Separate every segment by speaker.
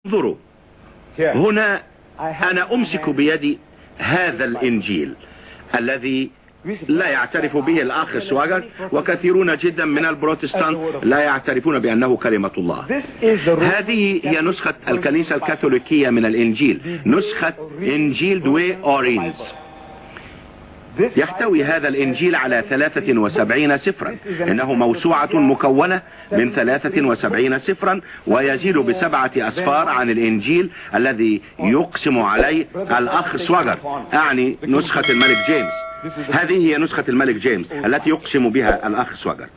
Speaker 1: انظروا هنا، أنا أمسك بيدي هذا الإنجيل الذي لا يعترف به الأخ سواجر، وكثيرون جدا من البروتستانت لا يعترفون بأنه كلمة الله. هذه هي نسخة الكنيسة الكاثوليكية من الإنجيل، نسخة إنجيل دوي أورينز. يحتوي هذا الإنجيل على 73 سفرا، إنه موسوعة مكونة من 73 سفرا، ويزيد ب7 أسفار عن الإنجيل الذي يقسم عليه الأخ سواجر، أعني نسخة الملك جيمس. هذه هي نسخة الملك جيمس التي يقسم بها الأخ سواجر.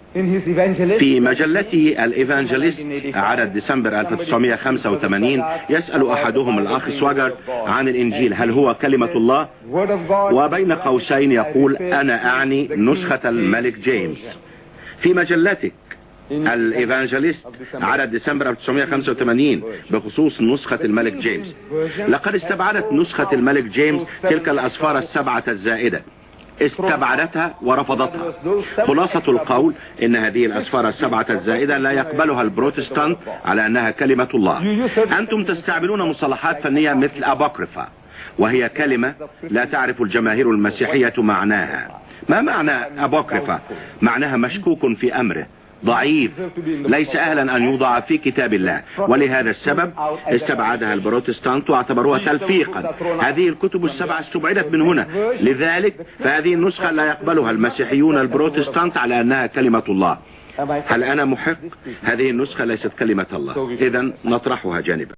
Speaker 1: في مجلته الإيفانجيليست عدد ديسمبر 1985 يسأل أحدهم الأخ سواجر عن الإنجيل هل هو كلمة الله، وبين قوسين يقول أنا أعني نسخة الملك جيمس. في مجلتك الإيفانجيليست عدد ديسمبر 1985 بخصوص نسخة الملك جيمس، لقد استبعدت نسخة الملك جيمس تلك الأسفار 7 الزائدة، استبعدتها ورفضتها. خلاصة القول ان هذه الأسفار 7 الزائدة لا يقبلها البروتستانت على انها كلمة الله. انتم تستعملون مصطلحات فنية مثل أبوكريفا، وهي كلمة لا تعرف الجماهير المسيحية معناها. ما معنى أبوكريفا؟ معناها مشكوك في أمره، ضعيف، ليس أهلا أن يوضع في كتاب الله، ولهذا السبب استبعدها البروتستانت واعتبروها تلفيقا. هذه الكتب 7 استبعدت من هنا، لذلك فهذه النسخة لا يقبلها المسيحيون البروتستانت على أنها كلمة الله. هل أنا محق؟ هذه النسخة ليست كلمة الله، إذن نطرحها جانبا.